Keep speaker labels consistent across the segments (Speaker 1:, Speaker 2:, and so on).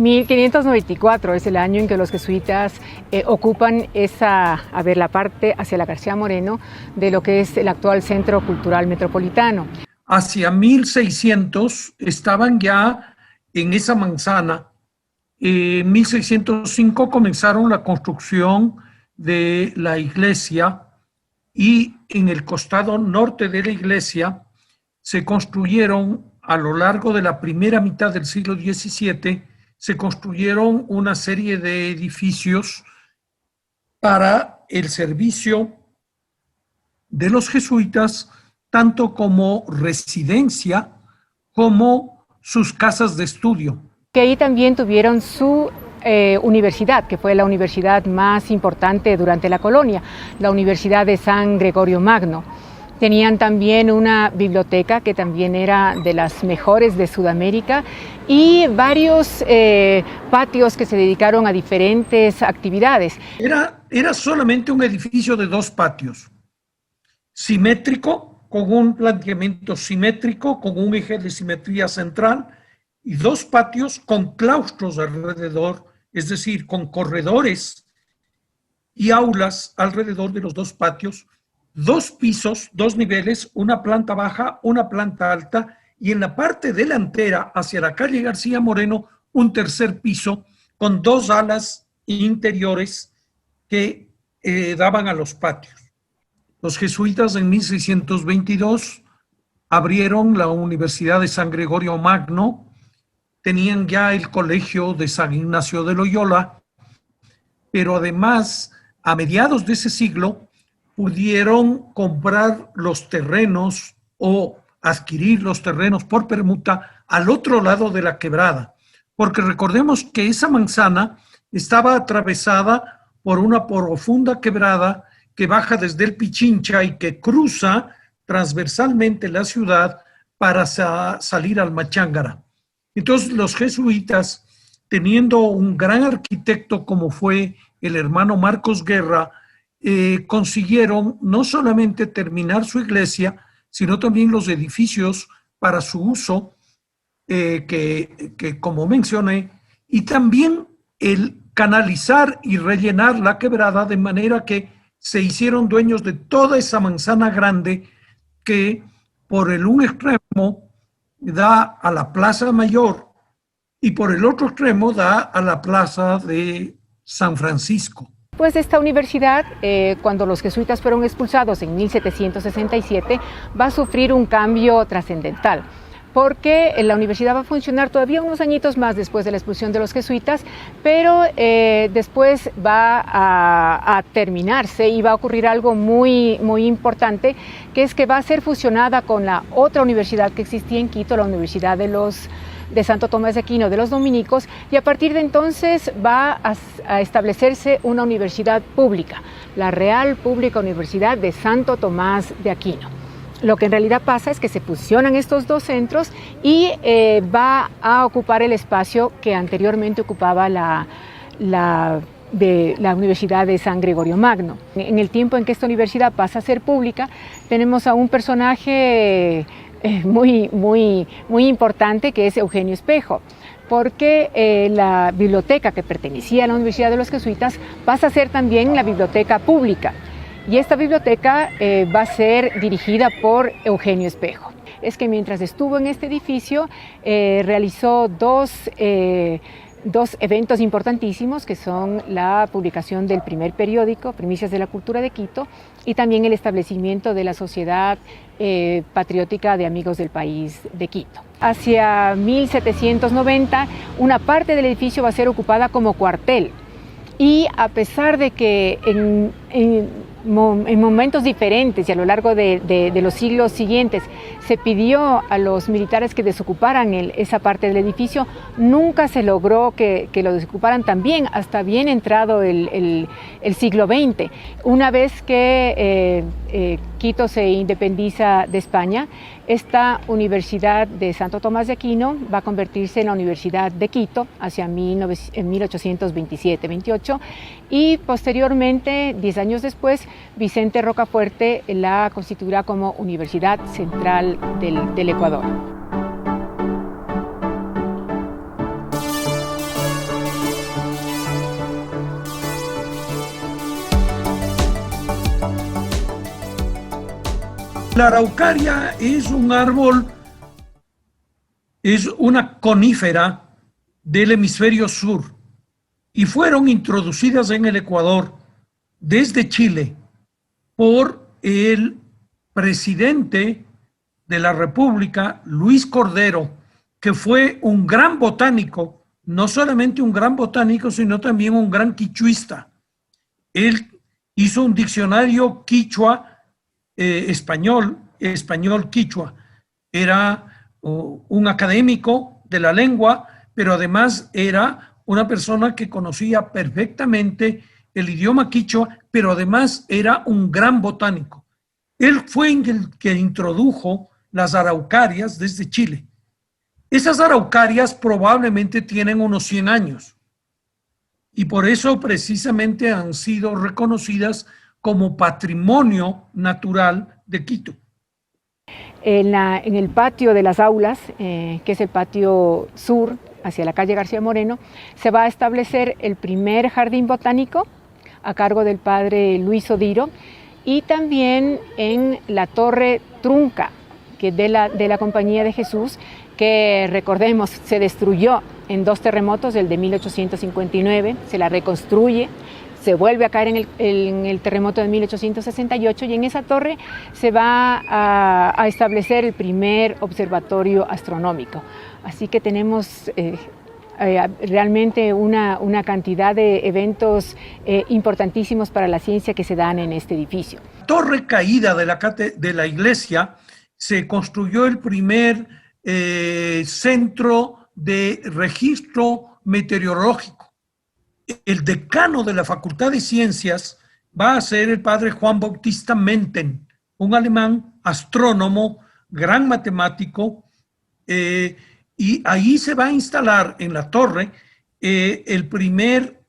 Speaker 1: 1594 es el año en que los jesuitas ocupan la parte hacia la García Moreno de lo que es el actual Centro Cultural Metropolitano.
Speaker 2: Hacia 1600 estaban ya en esa manzana. En 1605 comenzaron la construcción de la iglesia y en el costado norte de la iglesia se construyeron a lo largo de la primera mitad del siglo XVII, se construyeron una serie de edificios para el servicio de los jesuitas, tanto como residencia como sus casas de estudio.
Speaker 1: Que ahí también tuvieron su universidad, que fue la universidad más importante durante la colonia, la Universidad de San Gregorio Magno. Tenían también una biblioteca que también era de las mejores de Sudamérica y varios patios que se dedicaron a diferentes actividades.
Speaker 2: Era solamente un edificio de 2 patios, simétrico, con un planteamiento simétrico, con un eje de simetría central y 2 patios con claustros alrededor, es decir, con corredores y aulas alrededor de los 2 patios, 2 pisos, 2 niveles, una planta baja, una planta alta y en la parte delantera hacia la calle García Moreno un tercer piso con 2 alas interiores que daban a los patios. Los jesuitas en 1622 abrieron la Universidad de San Gregorio Magno, tenían ya el colegio de San Ignacio de Loyola, pero además a mediados de ese siglo pudieron comprar los terrenos o adquirir los terrenos por permuta al otro lado de la quebrada, porque recordemos que esa manzana estaba atravesada por una profunda quebrada que baja desde el Pichincha y que cruza transversalmente la ciudad para salir al Machángara. Entonces los jesuitas, teniendo un gran arquitecto como fue el hermano Marcos Guerra, consiguieron no solamente terminar su iglesia, sino también los edificios para su uso, que como mencioné, y también el canalizar y rellenar la quebrada de manera que se hicieron dueños de toda esa manzana grande que por el un extremo da a la Plaza Mayor y por el otro extremo da a la Plaza de San Francisco.
Speaker 1: Pues esta universidad, cuando los jesuitas fueron expulsados en 1767, va a sufrir un cambio trascendental, porque la universidad va a funcionar todavía unos añitos más después de la expulsión de los jesuitas, pero después va a terminarse y va a ocurrir algo muy importante, que es que va a ser fusionada con la otra universidad que existía en Quito, la Universidad de Santo Tomás de Aquino, de los dominicos, y a partir de entonces va a establecerse una universidad pública, la Real Pública Universidad de Santo Tomás de Aquino. Lo que en realidad pasa es que se fusionan estos 2 centros y va a ocupar el espacio que anteriormente ocupaba la Universidad de San Gregorio Magno. En el tiempo en que esta universidad pasa a ser pública, tenemos a un personaje muy importante, que es Eugenio Espejo, porque la biblioteca que pertenecía a la Universidad de los Jesuitas pasa a ser también la biblioteca pública, y esta biblioteca va a ser dirigida por Eugenio Espejo. Es que mientras estuvo en este edificio realizó dos eventos importantísimos, que son la publicación del primer periódico, Primicias de la Cultura de Quito, y también el establecimiento de la Sociedad Patriótica de Amigos del País de Quito. Hacia 1790, una parte del edificio va a ser ocupada como cuartel, y a pesar de que en momentos diferentes y a lo largo de los siglos siguientes se pidió a los militares que desocuparan esa parte del edificio, nunca se logró que lo desocuparan también hasta bien entrado el siglo XX. Una vez que Quito se independiza de España, esta Universidad de Santo Tomás de Aquino va a convertirse en la Universidad de Quito hacia 1827-28, y posteriormente, 10 años después, Vicente Rocafuerte la constituirá como Universidad Central del Ecuador.
Speaker 2: La araucaria es un árbol, es una conífera del hemisferio sur y fueron introducidas en el Ecuador desde Chile por el presidente de la República, Luis Cordero, que fue un gran botánico, no solamente un gran botánico, sino también un gran quichuista. Él hizo un diccionario quichua español quichua. Era un académico de la lengua, pero además era una persona que conocía perfectamente el idioma quichua, pero además era un gran botánico. Él fue el que introdujo las araucarias desde Chile. Esas araucarias probablemente tienen unos 100 años y por eso precisamente han sido reconocidas como patrimonio natural de Quito.
Speaker 1: En el patio de las aulas, que es el patio sur, hacia la calle García Moreno, se va a establecer el primer jardín botánico a cargo del padre Luis Odiro, y también en la Torre Trunca, que es de la Compañía de Jesús, que recordemos se destruyó en 2 terremotos, el de 1859, se la reconstruye, se vuelve a caer en el terremoto de 1868 y en esa torre se va a establecer el primer observatorio astronómico. Así que tenemos realmente una cantidad de eventos importantísimos para la ciencia que se dan en este edificio.
Speaker 2: Torre caída de la iglesia se construyó el primer centro de registro meteorológico. El decano de la Facultad de Ciencias va a ser el padre Juan Bautista Menten, un alemán astrónomo, gran matemático, y ahí se va a instalar en la torre el primer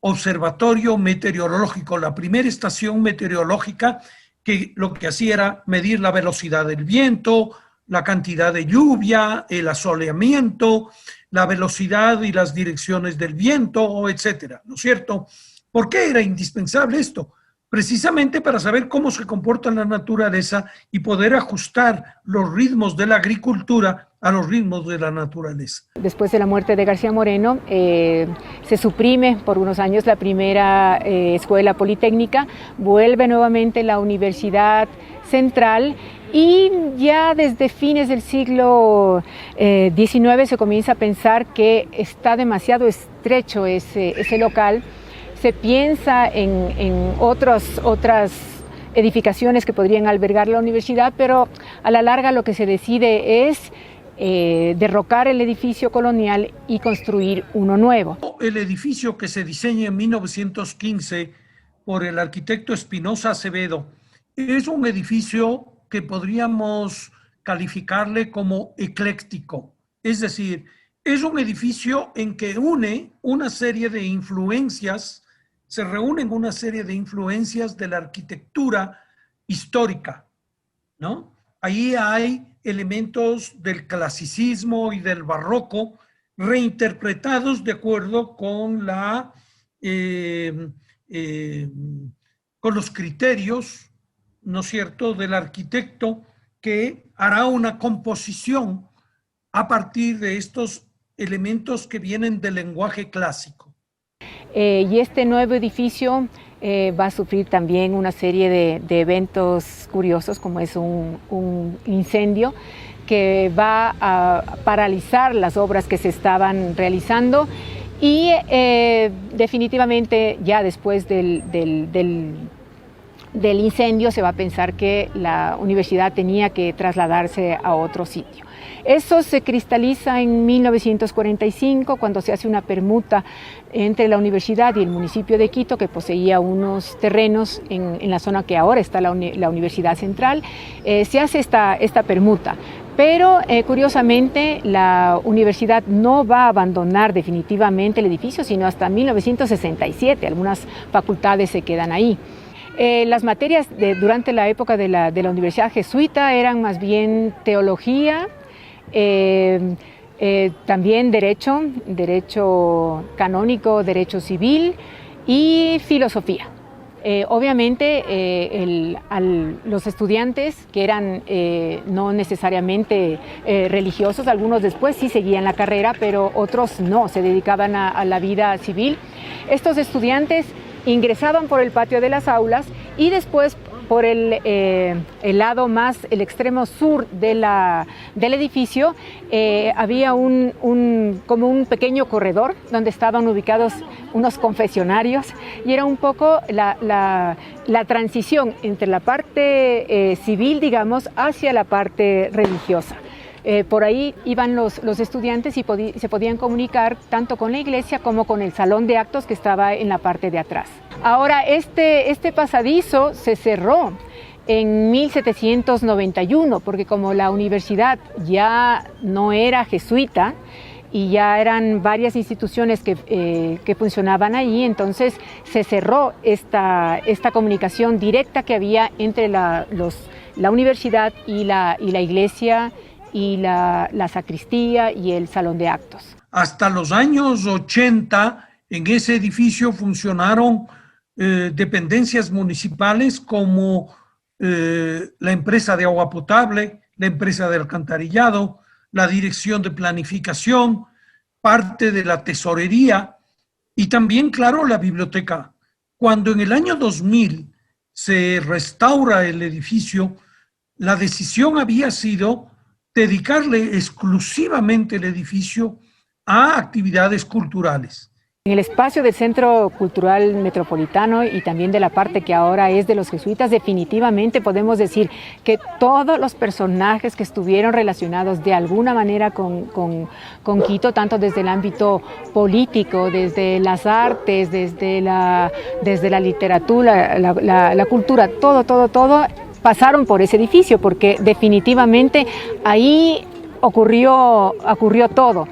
Speaker 2: observatorio meteorológico, la primera estación meteorológica que lo que hacía era medir la velocidad del viento, la cantidad de lluvia, el asoleamiento, la velocidad y las direcciones del viento, etcétera, ¿no es cierto? ¿Por qué era indispensable esto? Precisamente para saber cómo se comporta la naturaleza y poder ajustar los ritmos de la agricultura a los ritmos de la naturaleza.
Speaker 1: Después de la muerte de García Moreno, se suprime por unos años la primera escuela politécnica, vuelve nuevamente la Universidad Central y ya desde fines del siglo XIX se comienza a pensar que está demasiado estrecho ese local. Se piensa en otras edificaciones que podrían albergar la universidad, pero a la larga lo que se decide es derrocar el edificio colonial y construir uno nuevo.
Speaker 2: El edificio que se diseña en 1915 por el arquitecto Espinosa Acevedo es un edificio que podríamos calificarle como ecléctico, es decir, es un edificio en que une una serie de influencias, se reúnen una serie de influencias de la arquitectura histórica, ¿no? Ahí hay elementos del clasicismo y del barroco reinterpretados de acuerdo con con los criterios, ¿no es cierto?, del arquitecto que hará una composición a partir de estos elementos que vienen del lenguaje clásico.
Speaker 1: Y este nuevo edificio va a sufrir también una serie de eventos curiosos, como es un incendio que va a paralizar las obras que se estaban realizando y definitivamente ya después del incendio se va a pensar que la universidad tenía que trasladarse a otro sitio. Eso se cristaliza en 1945 cuando se hace una permuta entre la universidad y el municipio de Quito, que poseía unos terrenos en la zona que ahora está la Universidad Central. Se hace esta permuta. Pero curiosamente la universidad no va a abandonar definitivamente el edificio, sino hasta 1967. Algunas facultades se quedan ahí. Las materias durante la época de la Universidad Jesuita eran más bien teología, también derecho canónico, derecho civil y filosofía. Obviamente los estudiantes que eran no necesariamente religiosos, algunos después sí seguían la carrera, pero otros no, se dedicaban a la vida civil. Estos estudiantes ingresaban por el patio de las aulas y después por el lado más, el extremo sur del edificio, había como un pequeño corredor donde estaban ubicados unos confesionarios y era un poco la transición entre la parte civil, digamos, hacia la parte religiosa. Por ahí iban los estudiantes y se podían comunicar tanto con la iglesia como con el salón de actos que estaba en la parte de atrás. Ahora, este pasadizo se cerró en 1791 porque como la universidad ya no era jesuita y ya eran varias instituciones que funcionaban ahí, entonces se cerró esta comunicación directa que había entre la universidad y la iglesia y la sacristía y el salón de actos.
Speaker 2: Hasta los años 80 en ese edificio funcionaron dependencias municipales como la empresa de agua potable, la empresa de alcantarillado, la dirección de planificación, parte de la tesorería y también, claro, la biblioteca. Cuando en el año 2000 se restaura el edificio, la decisión había sido dedicarle exclusivamente el edificio a actividades culturales.
Speaker 1: En el espacio del Centro Cultural Metropolitano y también de la parte que ahora es de los jesuitas, definitivamente podemos decir que todos los personajes que estuvieron relacionados de alguna manera con Quito, tanto desde el ámbito político, desde las artes, desde la literatura, la cultura, todo, pasaron por ese edificio, porque definitivamente ahí ocurrió todo.